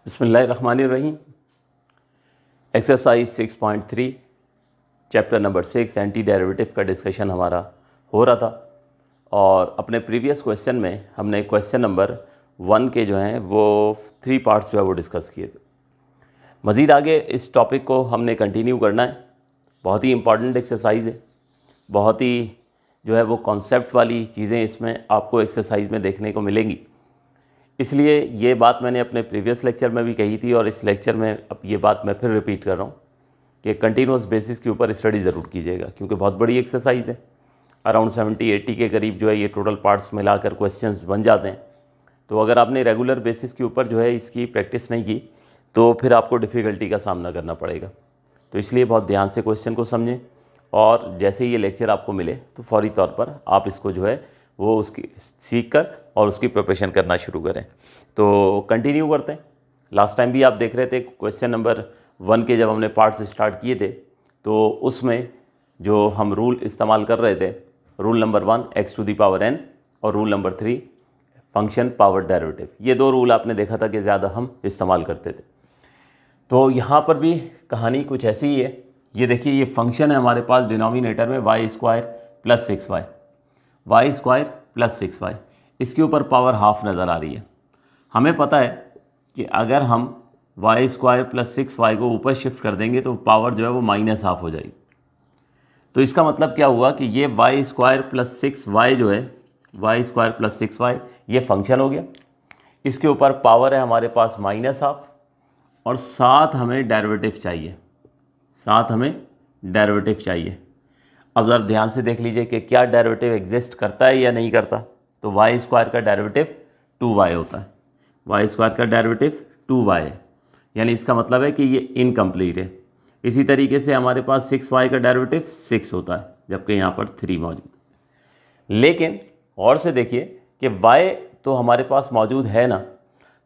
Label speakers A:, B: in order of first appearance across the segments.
A: बिस्मिल्लाहिर्रहमानिर्रहीम। Exercise 6.3 chapter number 6 anti derivative का discussion हमारा हो रहा था और अपने प्रीवियस क्वेश्चन में हमने क्वेश्चन नंबर 1 के जो हैं वो 3 पार्ट्स जो है वो डिस्कस किए थे। मज़ीद आगे इस टॉपिक को हमने कंटिन्यू करना है। बहुत ही इम्पॉर्टेंट एक्सरसाइज है, बहुत ही जो है वो कॉन्सेप्ट वाली चीज़ें इसमें आपको एक्सरसाइज में देखने को मिलेंगी। इसलिए ये बात मैंने अपने प्रीवियस लेक्चर में भी कही थी और इस लेक्चर में अब ये बात मैं फिर रिपीट कर रहा हूँ कि कंटिन्यूस बेसिस के ऊपर स्टडी ज़रूर कीजिएगा, क्योंकि बहुत बड़ी एक्सरसाइज है। अराउंड 70-80 के करीब जो है ये टोटल पार्ट्स मिलाकर क्वेश्चंस बन जाते हैं। तो अगर आपने रेगुलर बेसिस के ऊपर जो है इसकी प्रैक्टिस नहीं की तो फिर आपको डिफ़िकल्टी का सामना करना पड़ेगा। तो इसलिए बहुत ध्यान से क्वेश्चन को समझें और जैसे ही ये लेक्चर आपको मिले तो फौरी तौर पर आप इसको जो है वो उसकी सीख कर और उसकी प्रिपरेशन करना शुरू करें। तो कंटिन्यू करते हैं। लास्ट टाइम भी आप देख रहे थे क्वेश्चन नंबर 1 के जब हमने पार्ट्स स्टार्ट किए थे तो उसमें जो हम रूल इस्तेमाल कर रहे थे, रूल नंबर 1 x⁴n और rule number 3 function power derivative, ये दो रूल आपने देखा था कि ज़्यादा हम इस्तेमाल करते थे। तो यहाँ पर भी कहानी कुछ ऐसी ही है। ये देखिए, ये फंक्शन है हमारे पास डिनोमिनेटर में y² + 6y, y² + 6y, इसके ऊपर पावर हाफ नज़र आ रही है। हमें पता है कि अगर हम y² + 6y को ऊपर शिफ्ट कर देंगे तो पावर जो है वो -हाफ हो जाएगी। तो इसका मतलब क्या हुआ कि ये y² + 6y जो है, y² + 6y ये फंक्शन हो गया। इसके ऊपर पावर है हमारे पास -हाफ और साथ हमें डेरिवेटिव चाहिए। अब ज़रा ध्यान से देख लीजिए कि क्या डेरिवेटिव एग्जिस्ट करता है या नहीं करता। तो y² का डेरिवेटिव 2y होता है, y² का डेरिवेटिव 2y है, यानी इसका मतलब है कि ये इनकम्प्लीट है। इसी तरीके से हमारे पास 6y का डेरिवेटिव 6 होता है, जबकि यहाँ पर 3 मौजूद है। लेकिन और से देखिए कि y तो हमारे पास मौजूद है ना,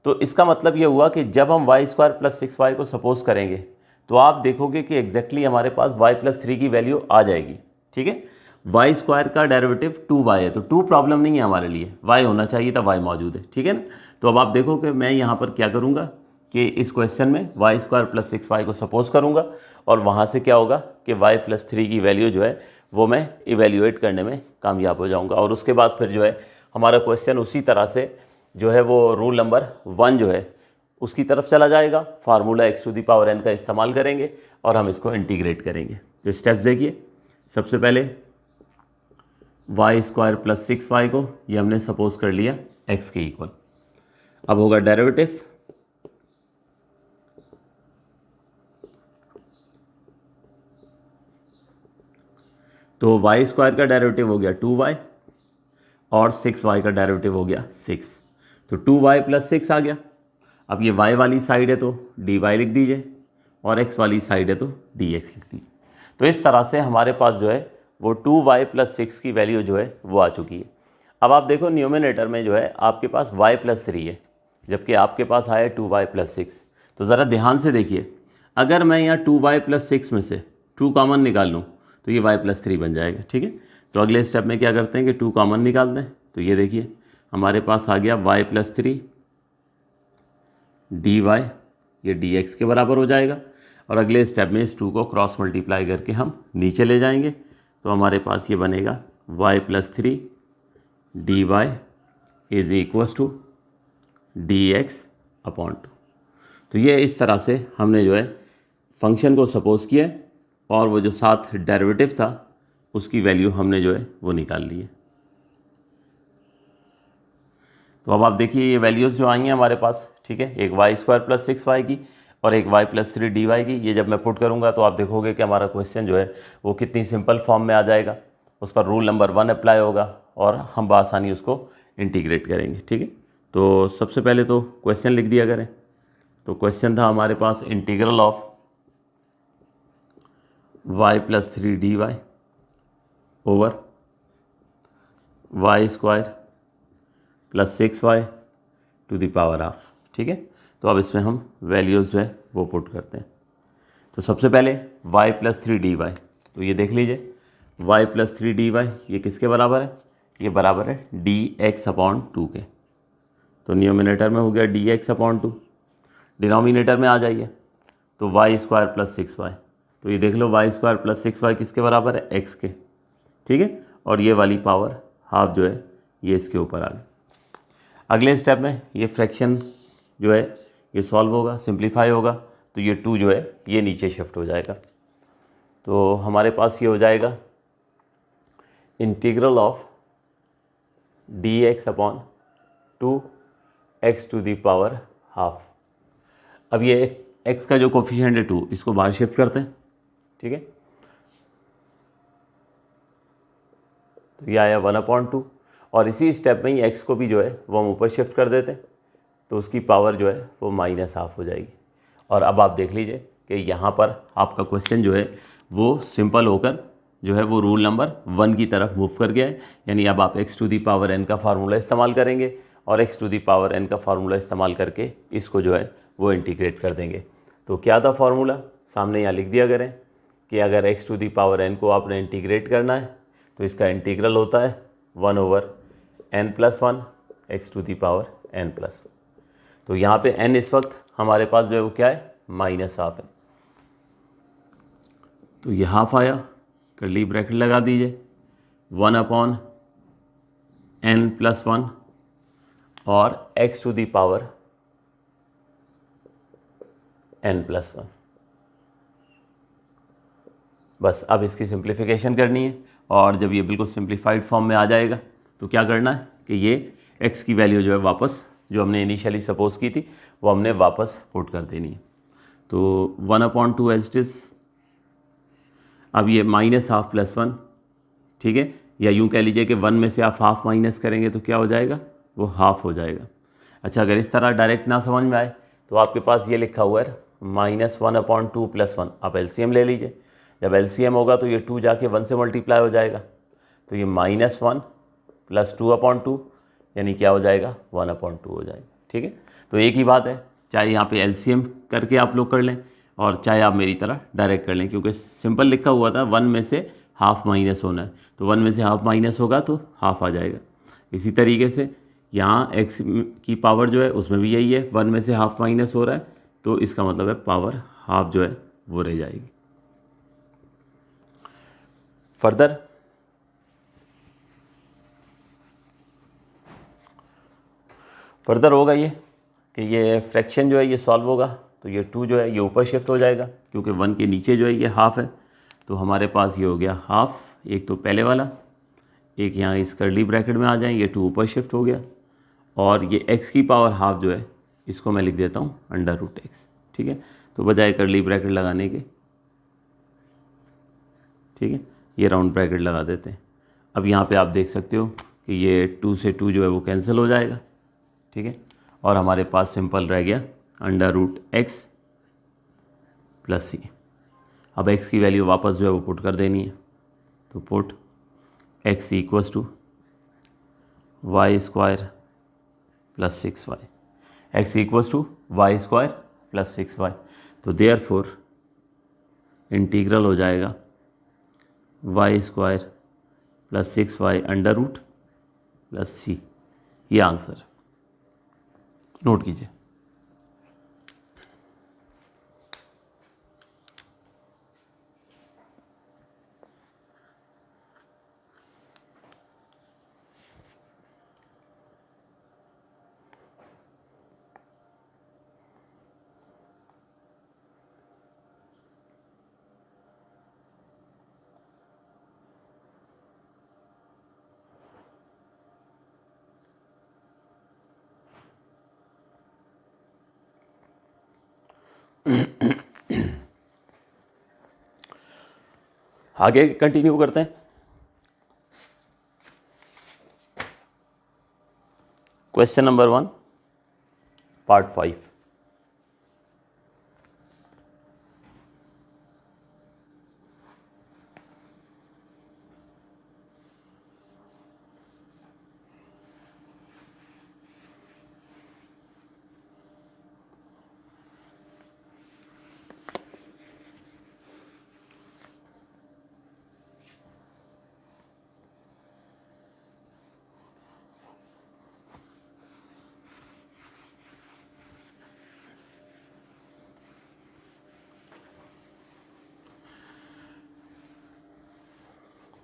A: तो इसका मतलब ये हुआ कि जब हम y² + 6y को सपोज करेंगे तो आप देखोगे कि एग्जैक्टली हमारे पास y + 3 की वैल्यू आ जाएगी। ठीक है, y² का डेरिवेटिव 2y है, तो 2 प्रॉब्लम नहीं है हमारे लिए, y होना चाहिए था, y मौजूद है। ठीक है ना। तो अब आप देखो कि मैं यहाँ पर क्या करूँगा कि इस क्वेश्चन में y² + 6y को सपोज करूँगा और वहाँ से क्या होगा कि y + 3 की वैल्यू जो है वो मैं इवेल्यूएट करने में कामयाब हो जाऊँगा। और उसके बाद फिर जो है हमारा क्वेश्चन उसी तरह से जो है वो रूल नंबर 1 जो है उसकी तरफ चला जाएगा। फार्मूला x⁴n का इस्तेमाल करेंगे और हम इसको इंटीग्रेट करेंगे। तो स्टेप्स देखिए, सबसे पहले y² + 6y को ये हमने सपोज कर लिया x के इक्वल। अब होगा डेरिवेटिव, तो y² का डेरिवेटिव हो गया 2y और 6y का डेरिवेटिव हो गया 6, तो 2y + 6 आ गया। अब ये y वाली साइड है तो dy लिख दीजिए और x वाली साइड है तो dx लिख दीजिए। तो इस तरह से हमारे पास जो है वो 2y + 6 की वैल्यू जो है वो आ चुकी है। अब आप देखो न्यूमरेटर में जो है आपके पास y + 3 है, जबकि आपके पास आया 2y + 6। तो ज़रा ध्यान से देखिए, अगर मैं यहाँ 2y + 6 में से 2 कॉमन निकाल लूँ तो ये y + 3 बन जाएगा। ठीक है, तो अगले स्टेप में क्या करते हैं कि 2 कॉमन निकालते हैं। तो ये देखिए हमारे पास आ गया y + 3 dy, ये dx के बराबर हो जाएगा। और अगले स्टेप में इस 2 को क्रॉस मल्टीप्लाई करके हम नीचे ले जाएंगे, तो हमारे पास ये बनेगा y + 3 dy = dx/2। तो ये इस तरह से हमने जो है फंक्शन को सपोज किया और वो जो साथ डेरिवेटिव था उसकी वैल्यू हमने जो है वो निकाल ली है। तो अब आप देखिए ये वैल्यूज़ जो आई हैं हमारे पास, ठीक है, एक y² + 6y की और एक y + 3 dy की, ये जब मैं पुट करूँगा तो आप देखोगे कि हमारा क्वेश्चन जो है वो कितनी सिंपल फॉर्म में आ जाएगा। उस पर रूल नंबर 1 अप्लाई होगा और हम बआसानी उसको इंटीग्रेट करेंगे। ठीक है, तो सबसे पहले तो क्वेश्चन लिख दिया करें। तो क्वेश्चन था हमारे पास integral of y + 3 dy over y² + 6y to the power half. ठीक है, तो अब इसमें हम वैल्यूज़ जो है वो पुट करते हैं। तो सबसे पहले y + 3 dy, तो ये देख लीजिए y + 3 dy ये किसके बराबर है, ये बराबर है dx/2 के। तो न्यूमरेटर में हो गया dx/2, डिनोमिनेटर में आ जाइए, तो वाई स्क्वायर प्लस 6y, तो ये देख लो वाई स्क्वायर प्लस 6y किसके बराबर है, x के, ठीक है। और ये वाली पावर हाफ जो है ये इसके ऊपर आ गई। अगले स्टेप में ये फ्रैक्शन जो है ये सॉल्व होगा, सिंप्लीफाई होगा, तो ये 2 जो है ये नीचे शिफ्ट हो जाएगा। तो हमारे पास ये हो जाएगा integral of dx upon 2x to the power half. अब ये x का जो कोफिशिएंट है 2, इसको बाहर शिफ्ट करते हैं, ठीक है। तो ये आया 1/2, और इसी स्टेप में ही x को भी जो है वो हम ऊपर शिफ्ट कर देते हैं, तो उसकी पावर जो है वो -1/2 हो जाएगी। और अब आप देख लीजिए कि यहाँ पर आपका क्वेश्चन जो है वो सिंपल होकर जो है वो रूल नंबर 1 की तरफ मूव कर गया है। यानी अब आप x to the power n का फार्मूला इस्तेमाल करेंगे और x to the power n का फार्मूला इस्तेमाल करके इसको जो है वो इंटीग्रेट कर देंगे। तो क्या था फार्मूला, सामने यहाँ लिख दिया करें कि अगर x to the power n को आपने इंटीग्रेट करना है तो इसका इंटीग्रल होता है 1/n+1 x to the power n+1। तो यहाँ पे n इस वक्त हमारे पास जो है वो क्या है, -1/2 है। तो ये हाफ आया, कर्ली ब्रैकेट लगा दीजिए, 1/n+1 और x to the power n+1। बस अब इसकी सिंप्लीफिकेशन करनी है, और जब ये बिल्कुल सिंप्लीफाइड फॉर्म में आ जाएगा तो क्या करना है कि ये x की वैल्यू जो है वापस जो हमने इनिशियली सपोज की थी वो हमने वापस पुट कर देनी है। तो 1/2 एज इट इज़। अब ये -1/2 + 1, ठीक है, या यूँ कह लीजिए कि 1 में से आप हाफ माइनस करेंगे तो क्या हो जाएगा, वो हाफ हो जाएगा। अच्छा, अगर इस तरह डायरेक्ट ना समझ में आए तो आपके पास ये लिखा हुआ है -1/2 + 1, आप एलसीएम ले लीजिए। जब एलसीएम होगा तो ये 2 जाके 1 से मल्टीप्लाई हो जाएगा, तो ये -1 + 2/2 यानी क्या हो जाएगा, 1/2 हो जाएगा, ठीक है। तो एक ही बात है, चाहे यहाँ पे एलसीएम करके आप लोग कर लें और चाहे आप मेरी तरह डायरेक्ट कर लें, क्योंकि सिंपल लिखा हुआ था 1 में से हाफ माइनस होना है, तो 1 में से हाफ माइनस होगा तो हाफ आ जाएगा। इसी तरीके से यहाँ x की पावर जो है उसमें भी यही है, 1 में से हाफ माइनस हो रहा है, तो इसका मतलब है पावर हाफ जो है वो रह जाएगी। फर्दर होगा ये कि ये फ्रैक्शन जो है ये सॉल्व होगा, तो ये 2 जो है ये ऊपर शिफ्ट हो जाएगा, क्योंकि 1 के नीचे जो है ये हाफ है, तो हमारे पास ये हो गया हाफ, एक तो पहले वाला, एक यहाँ इस कर्ली ब्रैकेट में आ जाए, ये 2 ऊपर शिफ्ट हो गया, और ये x की पावर हाफ जो है इसको मैं लिख देता हूँ √x, ठीक है। तो बजाय कर्ली ब्रैकेट लगाने के, ठीक है, ये राउंड ब्रैकेट लगा देते हैं। अब यहाँ पे आप देख सकते हो कि ये 2 से 2 जो है वो कैंसिल हो जाएगा, ठीक है, और हमारे पास सिंपल रह गया √x + c। अब x की वैल्यू वापस जो है वो पुट कर देनी है, तो put x = y² + 6y, x = y² + 6y। तो देयरफॉर इंटीग्रल हो जाएगा y² + 6y √ c। ये आंसर नोट कीजिए। आगे कंटिन्यू करते हैं। Question number 1 part 5।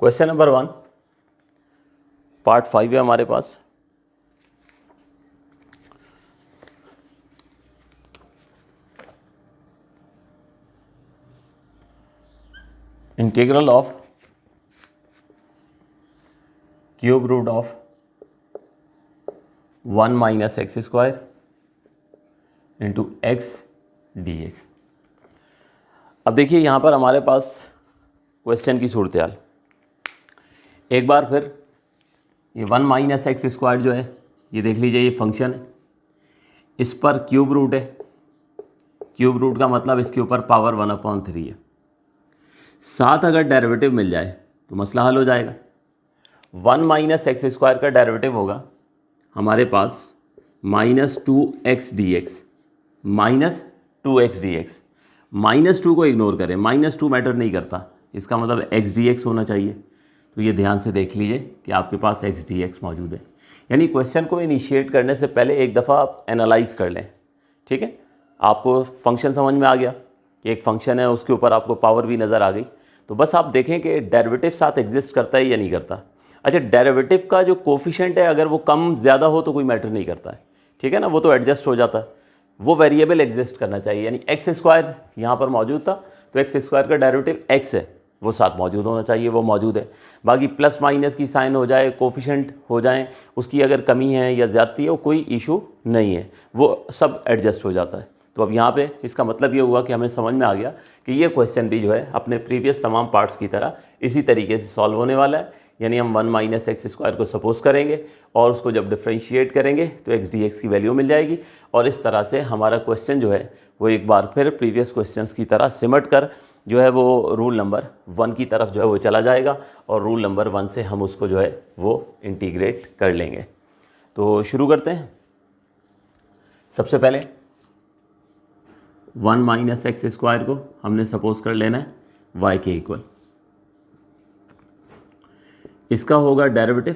A: Question number 1 part 5 है हमारे पास। Integral of cube root of 1 minus x square into x d x. अब देखिए यहाँ पर हमारे पास क्वेश्चन की सूरत हाल। एक बार फिर ये 1 माइनस एक्स स्क्वायर जो है ये देख लीजिए, ये फंक्शन है, इस पर क्यूब रूट है। क्यूब रूट का मतलब इसके ऊपर पावर 1/3 है। साथ अगर डेरिवेटिव मिल जाए तो मसला हल हो जाएगा। 1 माइनस एक्स स्क्वायर का डेरिवेटिव होगा हमारे पास -2x dx, -2x dx। -2 को इग्नोर करें, -2 मैटर नहीं करता, इसका मतलब x dx होना चाहिए। तो ये ध्यान से देख लीजिए कि आपके पास x dx मौजूद है। यानी क्वेश्चन को इनिशिएट करने से पहले एक दफ़ा आप एनालाइज कर लें, ठीक है। आपको फंक्शन समझ में आ गया कि एक फंक्शन है, उसके ऊपर आपको पावर भी नज़र आ गई, तो बस आप देखें कि डेरिवेटिव साथ एग्जिस्ट करता है या नहीं करता। अच्छा, डेरिवेटिव का जो कोफिशिएंट है अगर वो कम ज़्यादा हो तो कोई मैटर नहीं करता है, ठीक है ना, वो तो एडजस्ट हो जाता है। वो वेरिएबल एग्जिस्ट करना चाहिए, यानी एक्स स्क्वायर यहाँ पर मौजूद था तो एक्स स्क्वायर का डेरिवेटिव एक्स है, वो साथ मौजूद होना चाहिए, वो मौजूद है। बाकी प्लस माइनस की साइन हो जाए, कोफिशिएंट हो जाए, उसकी अगर कमी है या ज़्यादती है वो कोई इशू नहीं है, वो सब एडजस्ट हो जाता है। तो अब यहाँ पे इसका मतलब ये हुआ कि हमें समझ में आ गया कि ये क्वेश्चन भी जो है अपने प्रीवियस तमाम पार्ट्स की तरह इसी तरीके से सॉल्व होने वाला है। यानी हम 1 माइनस एक्स स्क्वायर को सपोज करेंगे और उसको जब डिफ्रेंशिएट करेंगे तो एक्स डी एक्स की वैल्यू मिल जाएगी, और इस तरह से हमारा क्वेश्चन जो है वो एक बार फिर प्रीवियस क्वेश्चंस की तरह सिमट कर जो है वो रूल नंबर 1 की तरफ जो है वो चला जाएगा, और रूल नंबर 1 से हम उसको जो है वो इंटीग्रेट कर लेंगे। तो शुरू करते हैं। सबसे पहले 1 माइनस एक्स स्क्वायर को हमने सपोज कर लेना है y के इक्वल। इसका होगा डेरिवेटिव,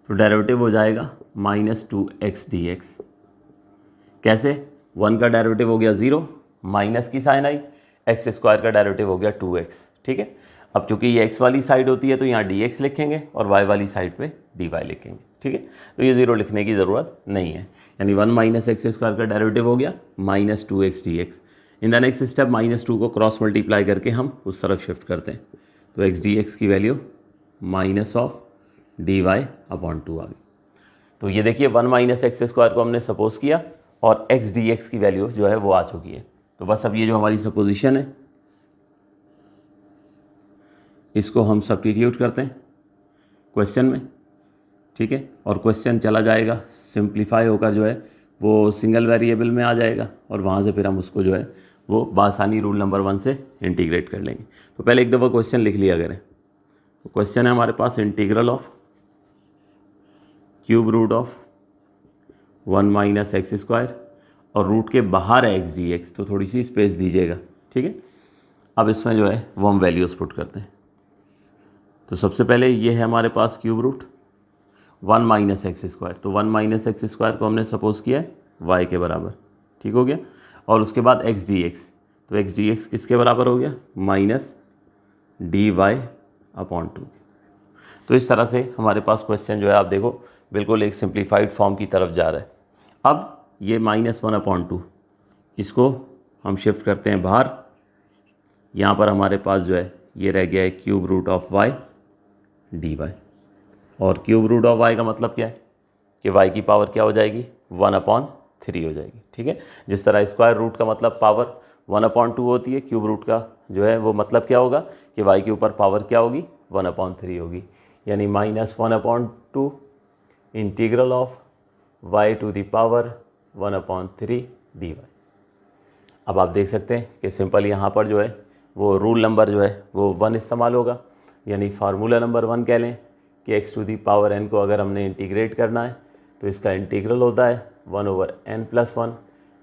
A: तो डेरिवेटिव हो जाएगा -2x dx। कैसे? 1 का डेरिवेटिव हो गया 0, माइनस की साइन आई, एक्स स्क्वायर का डेरिवेटिव हो गया 2x, ठीक है। अब चूंकि ये x वाली साइड होती है तो यहाँ dx लिखेंगे और y वाली साइड पे dy लिखेंगे, ठीक है। तो ये 0 लिखने की ज़रूरत नहीं है, यानी 1 माइनस एक्स स्क्वायर का डेरिवेटिव हो गया -2x dx। In the next step -2 को क्रॉस मल्टीप्लाई करके हम उस तरफ शिफ्ट करते हैं, तो x dx की वैल्यू -dy/2 आ गई। तो ये देखिए 1 माइनस एक्स स्क्वायर को हमने सपोज किया और x dx की वैल्यू जो है वो आ चुकी है। तो बस अब ये जो हमारी सपोजिशन है इसको हम सब्स्टिट्यूट करते हैं क्वेश्चन में, ठीक है, और क्वेश्चन चला जाएगा सिंप्लीफाई होकर जो है वो सिंगल वेरिएबल में आ जाएगा, और वहाँ से फिर हम उसको जो है वो बासानी रूल नंबर 1 से इंटीग्रेट कर लेंगे। तो पहले एक दफ़ा क्वेश्चन लिख लिया करें। तो क्वेश्चन है हमारे पास integral of cube root of 1 minus x square, और रूट के बाहर है एक्स डी एक्स, तो थोड़ी सी स्पेस दीजिएगा, ठीक है। अब इसमें जो है वो हम वैल्यूज़ पुट करते हैं। तो सबसे पहले ये है हमारे पास cube root 1 minus x square, तो 1 माइनस एक्स स्क्वायर को हमने सपोज किया है y के बराबर, ठीक हो गया। और उसके बाद एक्स डी एक्स, तो एक्स डी एक्स किसके बराबर हो गया? -dy/2। तो इस तरह से हमारे पास क्वेश्चन जो है आप देखो बिल्कुल एक सिंप्लीफाइड फॉर्म की तरफ जा रहा है। अब ये -1/2 इसको हम शिफ्ट करते हैं बाहर। यहाँ पर हमारे पास जो है ये रह गया है cube root of y dy, और क्यूब रूट ऑफ y का मतलब क्या है कि y की पावर क्या हो जाएगी? 1/3 हो जाएगी, ठीक है। जिस तरह स्क्वायर रूट का मतलब पावर 1/2 होती है, क्यूब रूट का जो है वो मतलब क्या होगा कि y के ऊपर पावर क्या होगी? 1/3 होगी, यानी -1/2 integral of y to the power 1/3 dy। अब आप देख सकते हैं कि सिंपल यहाँ पर जो है वो रूल नंबर जो है वो 1 इस्तेमाल होगा, यानी फार्मूला नंबर 1 कह लें कि x to the power n को अगर हमने इंटीग्रेट करना है तो इसका इंटीग्रल होता है 1/n+1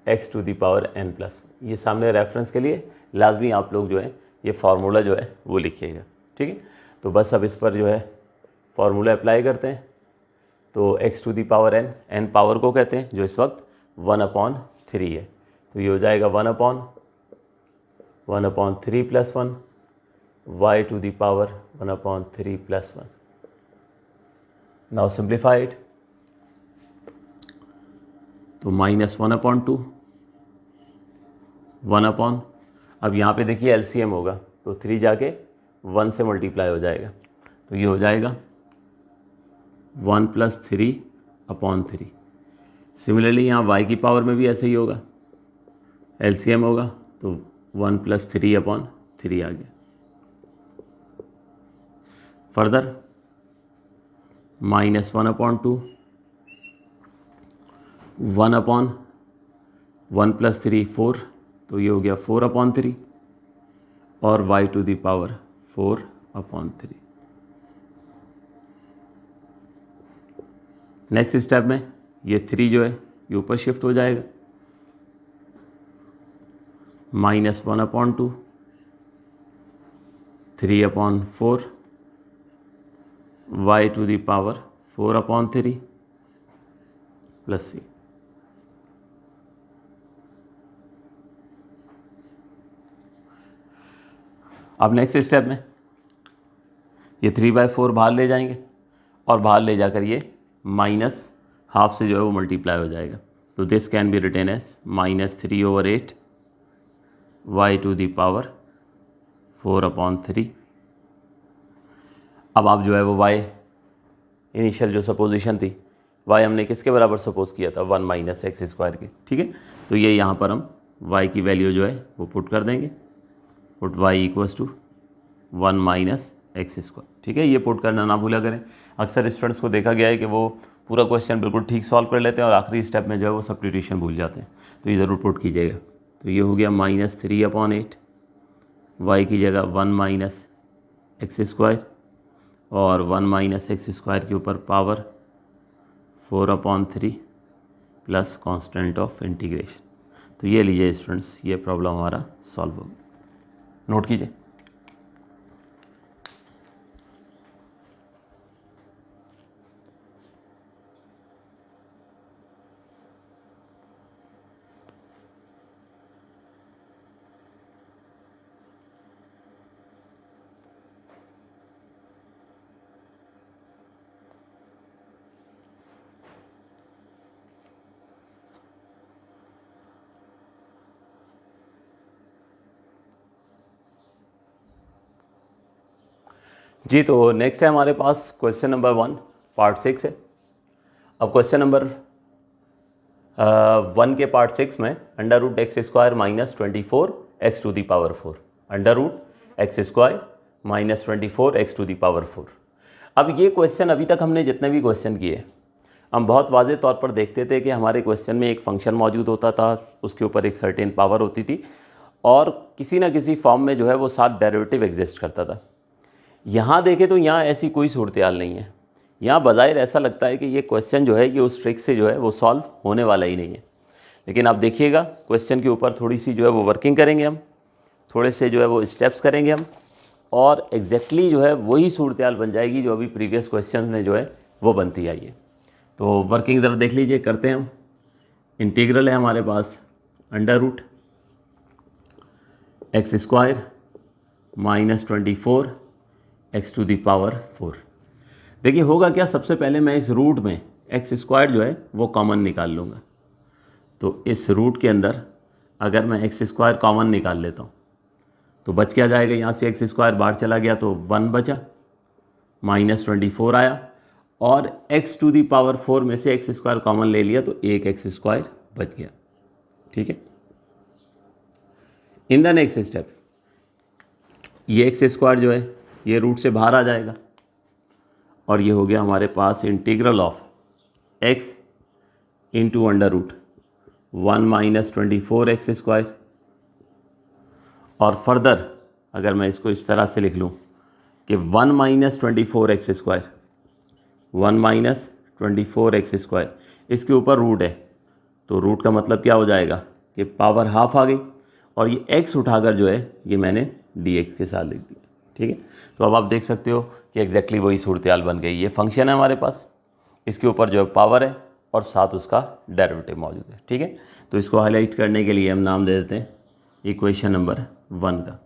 A: x to the power n+1। ये सामने रेफरेंस के लिए लाजमी आप लोग जो है ये फार्मूला जो है वो लिखिएगा, ठीक है। तो बस अब इस पर जो है फार्मूला अप्लाई करते हैं। तो x to the power n power को कहते हैं जो इस वक्त 1/3 है, तो ये हो जाएगा 1/n 1/3 + 1, y to the power 1/3 + 1. Now simplify it. तो -1/2 1 अब यहाँ पे देखिए LCM होगा तो 3 जाके 1 से मल्टीप्लाई हो जाएगा, तो ये हो जाएगा 1 + 3/3. सिमिलरली यहाँ y की पावर में भी ऐसे ही होगा, LCM होगा तो 1 + 3/3 आ गया. फर्दर -1/2 1 + 3 4, तो ये हो गया 4/3 और y to the power 4/3. Next step में ये 3 जो है ये ऊपर शिफ्ट हो जाएगा, -1/2 3/4 y to the power 4/3 + c. अब नेक्स्ट स्टेप में ये 3/4 बाहर ले जाएंगे और बाहर ले जाकर ये -½ से जो है वो मल्टीप्लाई हो जाएगा, तो this can be written as -3/8 y to the power 4/3. अब आप जो है वो y इनिशियल जो सपोजिशन थी y हमने किसके बराबर सपोज किया था, 1 - x² के. ठीक है, तो ये यहाँ पर हम y की वैल्यू जो है वो पुट कर देंगे, पुट y = 1 - x². ठीक है, ये पुट करना ना भूला करें. अक्सर स्टूडेंट्स को देखा गया है कि वो पूरा क्वेश्चन बिल्कुल ठीक सॉल्व कर लेते हैं और आखिरी स्टेप में जो है वो सब्स्टिट्यूशन भूल जाते हैं, तो ये ज़रूर पुट कीजिएगा. तो ये हो गया -3/8 y की जगह 1 - x² और 1 - x² के ऊपर power 4/3 plus constant of integration. तो ये लीजिए स्टूडेंट्स, ये प्रॉब्लम हमारा सॉल्व हो गया. नोट कीजिए. जी, तो नेक्स्ट है हमारे पास क्वेश्चन नंबर 1 पार्ट 6 है. अब क्वेश्चन नंबर 1 के पार्ट 6 में √x² - 24 x to the power 4, √x² - 24 x to the power 4. अब ये क्वेश्चन अभी तक हमने जितने भी क्वेश्चन किए हम बहुत वाज़े तौर पर देखते थे कि हमारे क्वेश्चन में एक फंक्शन मौजूद होता था, उसके ऊपर एक सर्टेन पावर होती थी और किसी ना किसी फॉर्म में जो है वो साथ डेरिवेटिव एग्जिस्ट करता था. यहाँ देखें तो यहाँ ऐसी कोई सूरत हाल नहीं है. यहाँ बज़ाहिर ऐसा लगता है कि ये क्वेश्चन जो है ये उस ट्रिक से जो है वो सॉल्व होने वाला ही नहीं है, लेकिन आप देखिएगा क्वेश्चन के ऊपर थोड़ी सी जो है वो वर्किंग करेंगे हम, थोड़े से जो है वो स्टेप्स करेंगे हम और एग्जैक्टली जो है वही सूरत हाल बन जाएगी जो अभी प्रीवियस क्वेश्चन में जो है वो बनती आई है. तो वर्किंग ज़रा देख लीजिए, करते हैं हम. इंटीग्रल है हमारे पास √x² - 24 x to the power 4. देखिए होगा क्या, सबसे पहले मैं इस रूट में x² जो है वो कॉमन निकाल लूँगा. तो इस रूट के अंदर अगर मैं x² कॉमन निकाल लेता हूँ तो बच क्या जाएगा, यहाँ से x² बाहर चला गया तो 1 बचा, -24 आया और x to the power 4 में से x² कॉमन ले लिया तो एक x² बच गया. ठीक है, इन द नेक्स्ट स्टेप ये x² जो है ये रूट से बाहर आ जाएगा और ये हो गया हमारे पास integral of x into √1 - 24 x². और फर्दर अगर मैं इसको इस तरह से लिख लूँ कि 1 - 24 x², 1 - 24 x², इसके ऊपर रूट है तो रूट का मतलब क्या हो जाएगा कि पावर हाफ आ गई और ये x उठाकर जो है ये मैंने dx के साथ लिख दिया. ठीक है, तो अब आप देख सकते हो कि एग्जैक्टली वही सूरत हाल बन गई. ये फंक्शन है हमारे पास, इसके ऊपर जो है पावर है और साथ उसका डेरिवेटिव मौजूद है. ठीक है, तो इसको हाईलाइट करने के लिए हम नाम दे देते हैं इक्वेशन नंबर 1 का।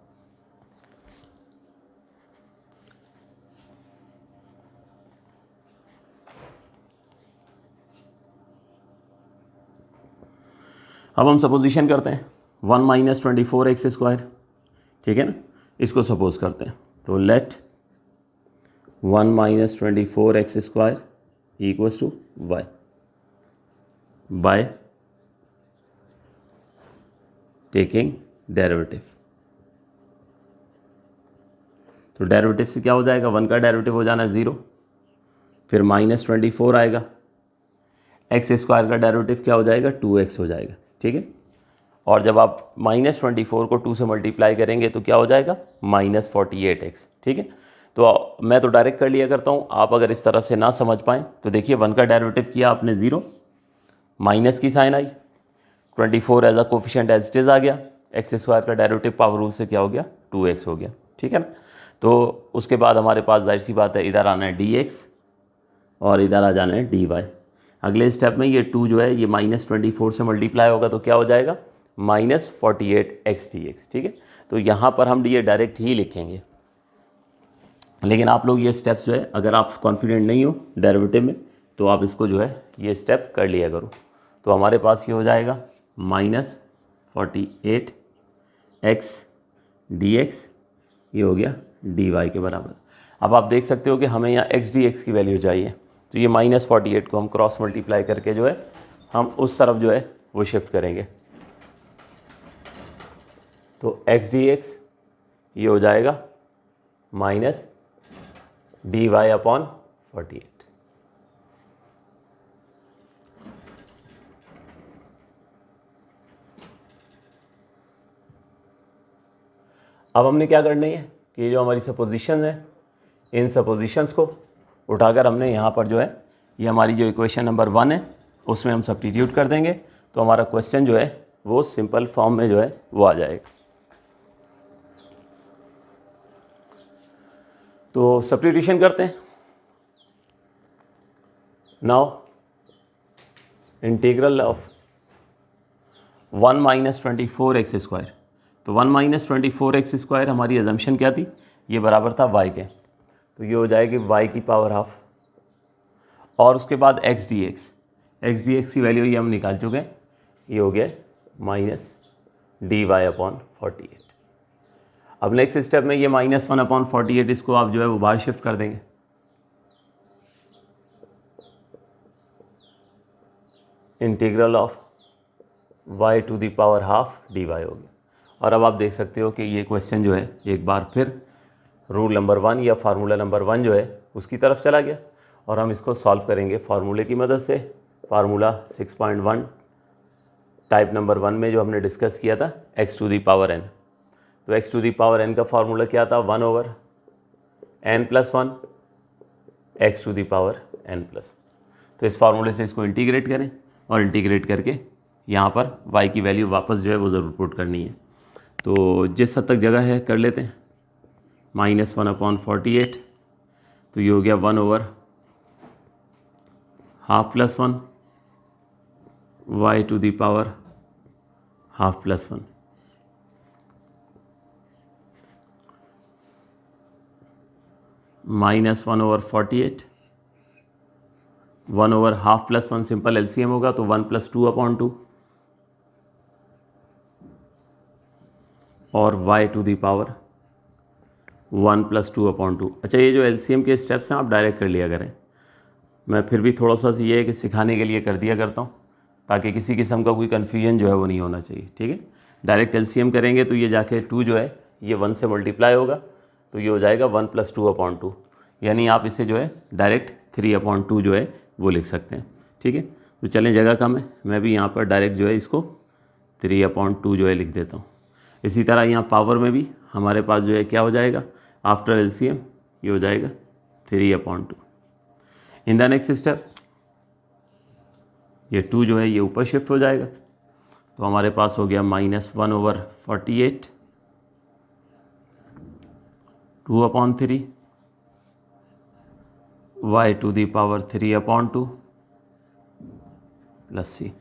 A: अब हम सपोजिशन करते हैं 1 माइनस 24x², ठीक है ना, इसको सपोज करते हैं। तो let 1 minus 24x² equals to y by taking derivative. तो डेरिवेटिव से क्या हो जाएगा, 1 का डेरिवेटिव हो जाना 0, फिर -24 आएगा, x² का डेरिवेटिव क्या हो जाएगा, 2x हो जाएगा, ठीक है। और जब आप -24 को 2 से मल्टीप्लाई करेंगे तो क्या हो जाएगा, -48x, ठीक है। तो मैं तो डायरेक्ट कर लिया करता हूँ, आप अगर इस तरह से ना समझ पाएँ तो देखिए 1 का डेरिवेटिव किया आपने 0, माइनस की साइन आई, 24 as a coefficient as it is आ गया, x² का डेरिवेटिव पावर रूल से क्या हो गया, 2x हो गया, ठीक है ना। तो उसके बाद हमारे पास जाहिर सी बात है इधर आना है dx और इधर आ जाना है dy। अगले स्टेप में ये 2 जो है ये -24 से मल्टीप्लाई होगा तो क्या हो जाएगा, -48x dx, ठीक है। तो यहाँ पर हम ये डायरेक्ट ही लिखेंगे, लेकिन आप लोग ये स्टेप्स जो है अगर आप कॉन्फिडेंट नहीं हो डेरिवेटिव में तो आप इसको जो है ये स्टेप कर लिया करो। तो हमारे पास ये हो जाएगा -48x dx, ये हो गया dy के बराबर। अब आप देख सकते हो कि हमें यहाँ x dx की वैल्यू चाहिए, तो ये -48 को हम क्रॉस मल्टीप्लाई करके जो है हम उस तरफ जो है वो शिफ्ट करेंगे। तो x dx ये हो जाएगा -dy/48। अब हमने क्या करनी है कि जो हमारी सपोजिशन है इन सपोजिशंस को उठाकर हमने यहाँ पर जो है ये हमारी जो इक्वेशन नंबर 1 है उसमें हम सब्स्टिट्यूट कर देंगे, तो हमारा क्वेश्चन जो है वो सिंपल फॉर्म में जो है वो आ जाएगा। तो सब्स्टिट्यूशन करते हैं। Now integral of 1 minus 24x², तो 1 माइनस 24x² हमारी अजम्पशन क्या थी, ये बराबर था y के, तो ये हो जाएगी y की पावर हाफ, और उसके बाद x dx की वैल्यू ये हम निकाल चुके हैं, ये हो गया -dy/48। अब नेक्स्ट स्टेप में ये -1/48 इसको आप जो है वो बाहर शिफ्ट कर देंगे, integral of y to the power half dy हो गया। और अब आप देख सकते हो कि ये क्वेश्चन जो है एक बार फिर रूल नंबर 1 या फार्मूला नंबर 1 जो है उसकी तरफ चला गया, और हम इसको सॉल्व करेंगे फार्मूले की मदद से। फार्मूला 6.1 टाइप नंबर 1 में जो हमने डिस्कस किया था x to the power n, तो x to the power n का फार्मूला क्या था, 1/n+1 x to the power n+1। तो इस फार्मूले से इसको इंटीग्रेट करें और इंटीग्रेट करके यहाँ पर y की वैल्यू वापस जो है वो ज़रूर पुट करनी है। तो जिस हद तक जगह है कर लेते हैं, -1/48, तो ये हो गया 1/12+1 y to the power ½ + 1, -1/48, 1/12+1 simple LCM होगा तो 1 + 2/2 और y टू दी पावर 1 + 2/2। अच्छा, ये जो एलसीएम के स्टेप्स हैं आप डायरेक्ट कर लिया करें, मैं फिर भी थोड़ा सा ये है कि सिखाने के लिए कर दिया करता हूँ ताकि किसी किस्म का कोई कन्फ्यूजन जो है वो नहीं होना चाहिए, ठीक है। डायरेक्ट एलसीएम करेंगे तो ये जाके 2 जो है ये 1 से मल्टीप्लाई होगा, तो ये हो जाएगा 1 + 2/2, यानी आप इसे जो है डायरेक्ट 3/2 जो है वो लिख सकते हैं, ठीक है। तो चलें, जगह कम है, मैं भी यहाँ पर डायरेक्ट जो है इसको 3/2 जो है लिख देता हूँ। इसी तरह यहाँ पावर में भी हमारे पास जो है क्या हो जाएगा, आफ्टर एलसीएम ये हो जाएगा 3/2। इन द नेक्स्ट स्टेप ये 2 जो है ये ऊपर शिफ्ट हो जाएगा, तो हमारे पास हो गया -1/48 2/3 y to the power 3/2 + c।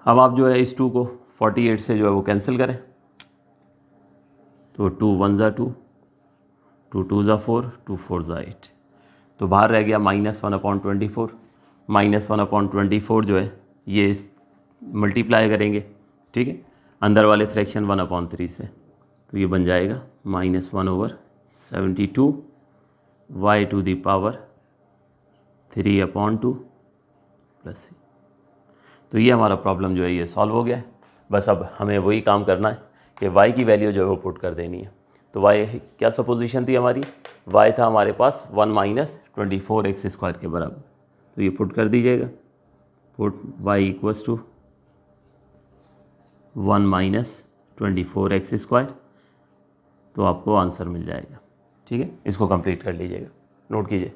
A: अब आप जो है इस 2 को 48 से जो है वो कैंसिल करें, तो 2 1 ज़ा 2, 2 2 ज़ा 4, 2 4 ज़ा 8, तो बाहर रह गया -1/24। -1/24 जो है ये मल्टीप्लाई करेंगे, ठीक है, अंदर वाले फ्रैक्शन 1/3 से, तो ये बन जाएगा -1/72 y to the power 3/2 plus c। तो ये हमारा प्रॉब्लम जो है ये सॉल्व हो गया है। बस अब हमें वही काम करना है कि y की वैल्यू जो है वो पुट कर देनी है। तो y क्या सपोजिशन थी हमारी, y था हमारे पास 1 - 24x² के बराबर, तो ये पुट कर दीजिएगा, put y equals to 1 - 24x², तो आपको आंसर मिल जाएगा। ठीक है, इसको कंप्लीट कर लीजिएगा, नोट कीजिए।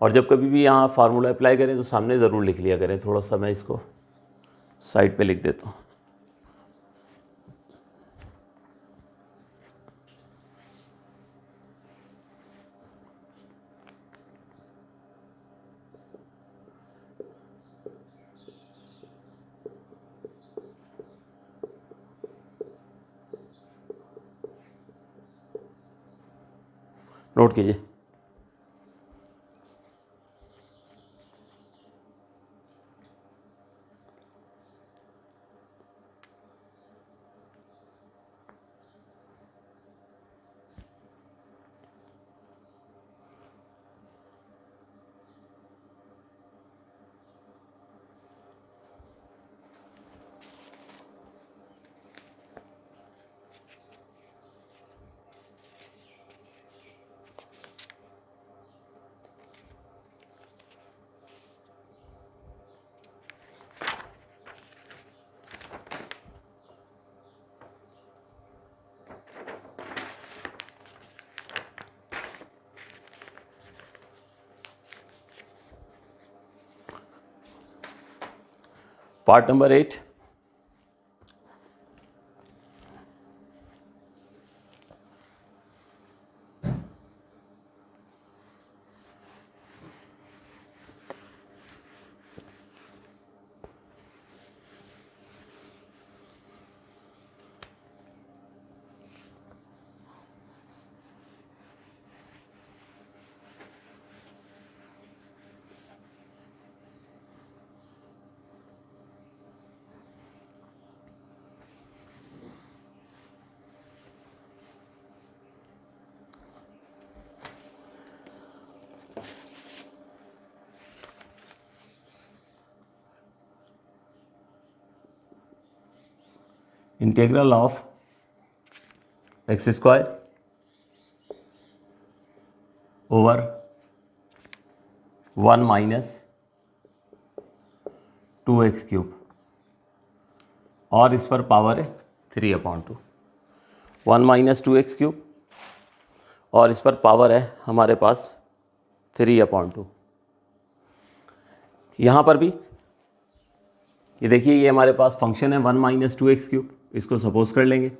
A: और जब कभी भी यहाँ फार्मूला अप्लाई करें तो सामने ज़रूर लिख लिया करें। थोड़ा सा मैं इसको साइड पे लिख देता हूँ। नोट कीजिए। Part number 8, integral of x² over 1 - 2x³ और इस पर पावर है 3/2। 1 - 2x³ और इस पर पावर है हमारे पास 3/2। यहाँ पर भी ये देखिए, ये हमारे पास फंक्शन है 1 - 2x³, इसको सपोज कर लेंगे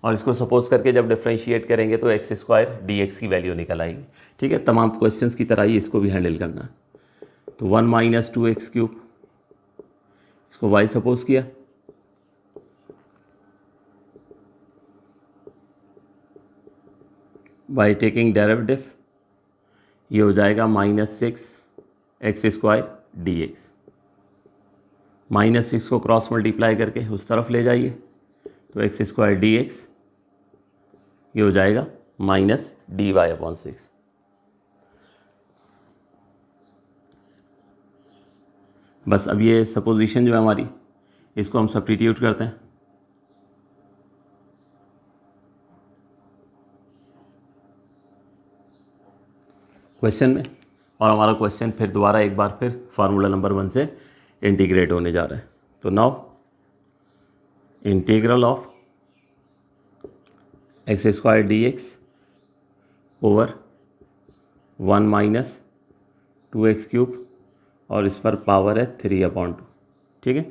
A: और इसको सपोज करके जब डिफ्रेंशिएट करेंगे तो x² dx की वैल्यू निकल आएगी। ठीक है, तमाम क्वेश्चंस की तरह ही इसको भी हैंडल करना है। तो 1 - 2x³, इसको y सपोज किया, बाय टेकिंग डेरिवेटिव ये हो जाएगा -6x² dx। -6 को क्रॉस मल्टीप्लाई करके उस तरफ ले जाइए, तो x² dx ये हो जाएगा -dy/6। बस अब ये सपोजिशन जो है हमारी, इसको हम सब्स्टिट्यूट करते हैं। क्वेश्चन में, और हमारा क्वेश्चन फिर दोबारा एक बार फिर फार्मूला नंबर 1 से इंटीग्रेट होने जा रहा है। तो now integral of x² dx over 1 - 2x³ और इस पर पावर है 3/2। ठीक है,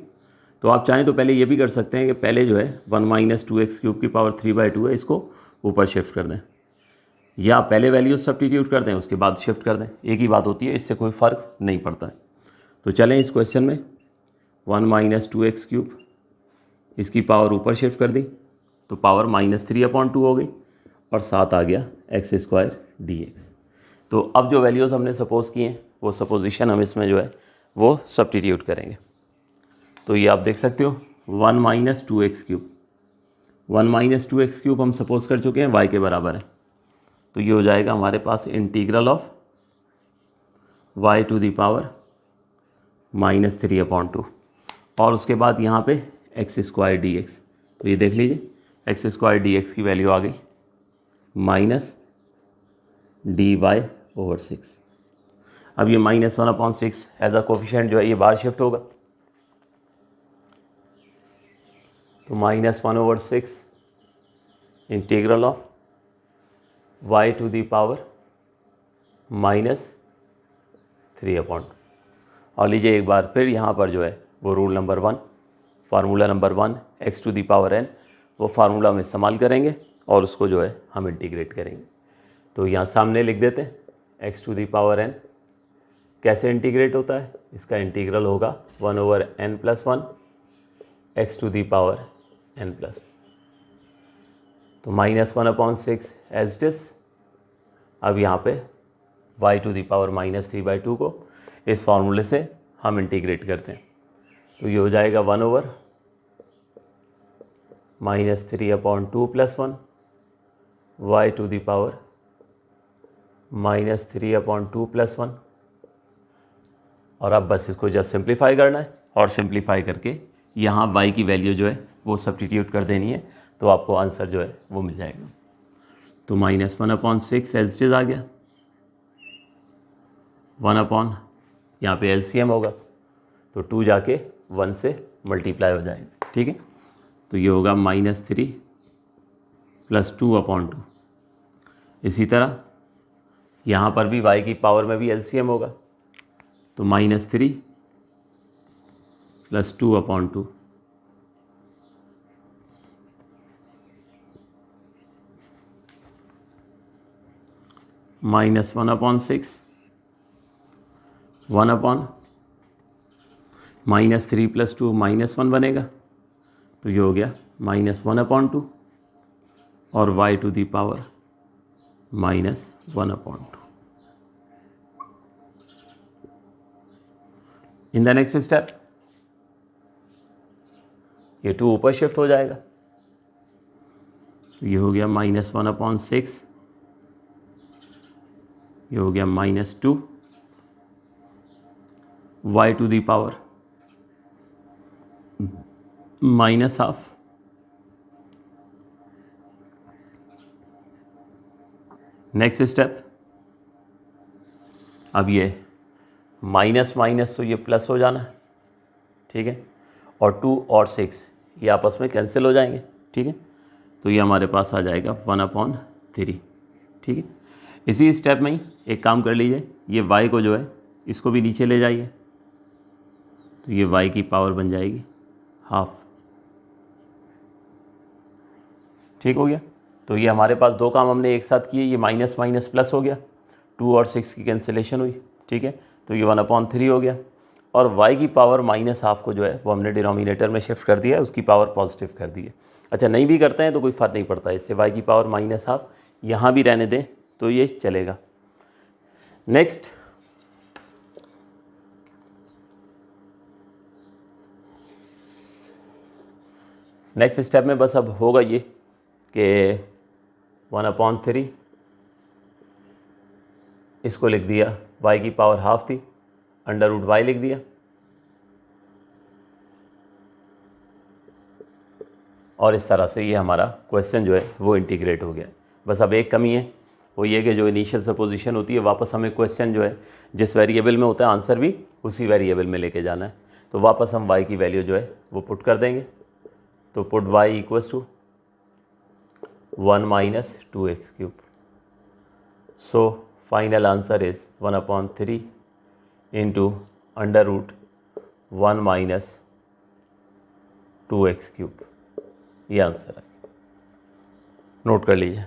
A: तो आप चाहें तो पहले ये भी कर सकते हैं कि पहले जो है 1 - 2x³ की पावर 3/2 है, इसको ऊपर शिफ्ट कर दें, या पहले वैल्यूज सब्स्टिट्यूट कर दें उसके बाद शिफ्ट कर दें, एक ही बात होती है, इससे कोई फ़र्क नहीं पड़ता है। तो चलें इस क्वेश्चन में 1 माइनस 2x क्यूब, इसकी पावर ऊपर शिफ्ट कर दी तो पावर -3/2 हो गई और साथ आ गया x² dx। तो अब जो वैल्यूज़ हमने सपोज किए हैं वो सपोजिशन हम इसमें जो है वो सब्स्टिट्यूट करेंगे। तो ये आप देख सकते हो 1 minus 2x cube, 1 minus 2x cube हम सपोज कर चुके हैं y के बराबर है। तो ये हो जाएगा हमारे पास integral of y to the power -3/2 और उसके बाद यहाँ पे x² dx। तो ये देख लीजिए x² dx की वैल्यू आ गई -dy/6। अब ये -1/6 एज अ कोफिशिएंट जो है ये बाहर शिफ्ट होगा, तो -1/6 integral of y to the power -3/2। और लीजिए एक बार फिर यहाँ पर जो है वो rule number 1, formula number 1 x to the power n, वो फार्मूला हम इस्तेमाल करेंगे और उसको जो है हम इंटीग्रेट करेंगे। तो यहाँ सामने लिख देते हैं x to the power n कैसे इंटीग्रेट होता है। इसका इंटीग्रल होगा 1/n+1 x to the power n+। तो -1/6 एज इट इज। अब यहाँ पे y टू दी पावर -3/2 को इस फार्मूले से हम इंटीग्रेट करते हैं। तो ये हो जाएगा 1/-3/2 + 1 y टू दी पावर -3/2 + 1। और अब बस इसको जस्ट सिंप्लीफाई करना है और सिंप्लीफाई करके यहाँ y की वैल्यू जो है वो सब्स्टिट्यूट कर देनी है, तो आपको आंसर जो है वो मिल जाएगा। तो -1/6 एज इट इज आ गया, 1/, यहाँ पे LCM होगा तो 2 जाके 1 से मल्टीप्लाई हो जाएगा। ठीक है, तो ये होगा -3 + 2/2। इसी तरह यहाँ पर भी y की पावर में भी LCM होगा, तो -3 + 2/2 -1/6 1/, -3 + 2 -1 बनेगा, तो ये हो गया -1/2 और y to the power -1/2। In the next step ये 2 ऊपर शिफ्ट हो जाएगा, तो ये हो गया -1/6, ये हो गया -2 y to the power -12। Next step, अब ये माइनस माइनस तो ये प्लस हो जाना है। ठीक है, और 2 और 6 ये आपस में कैंसिल हो जाएंगे। ठीक है, तो ये हमारे पास आ जाएगा 1/3। ठीक है, इसी स्टेप में ही एक काम कर लीजिए, ये y को जो है इसको भी नीचे ले जाइए, तो ये y की पावर बन जाएगी ½ ठीक हो गया। तो ये हमारे पास 2 काम हमने एक साथ किए, ये माइनस माइनस प्लस हो गया, 2 और 6 की कैंसिलेशन हुई। ठीक है, तो ये 1/3 हो गया और y की पावर -½ को जो है वो हमने डिनोमिनेटर में शिफ्ट कर दिया है, उसकी पावर पॉजिटिव कर दी है। अच्छा, नहीं भी करते हैं तो कोई फ़र्क नहीं पड़ता, इससे y की पावर -½ यहाँ भी रहने दें तो ये चलेगा। नेक्स्ट स्टेप में बस अब होगा ये कि 1/3 इसको लिख दिया, y की पावर ½ थी, √y लिख दिया और इस तरह से ये हमारा क्वेश्चन जो है वो इंटीग्रेट हो गया। बस अब एक कमी है, वो ये कि जो इनिशियल सपोजिशन होती है वापस हमें क्वेश्चन जो है जिस वेरिएबल में होता है आंसर भी उसी वेरिएबल में लेके जाना है। तो वापस हम y की वैल्यू जो है वो पुट कर देंगे, तो put y = 1 - 2x³। So final answer is 1/3 × √1 - 2x³। ये आंसर है, नोट कर लीजिए।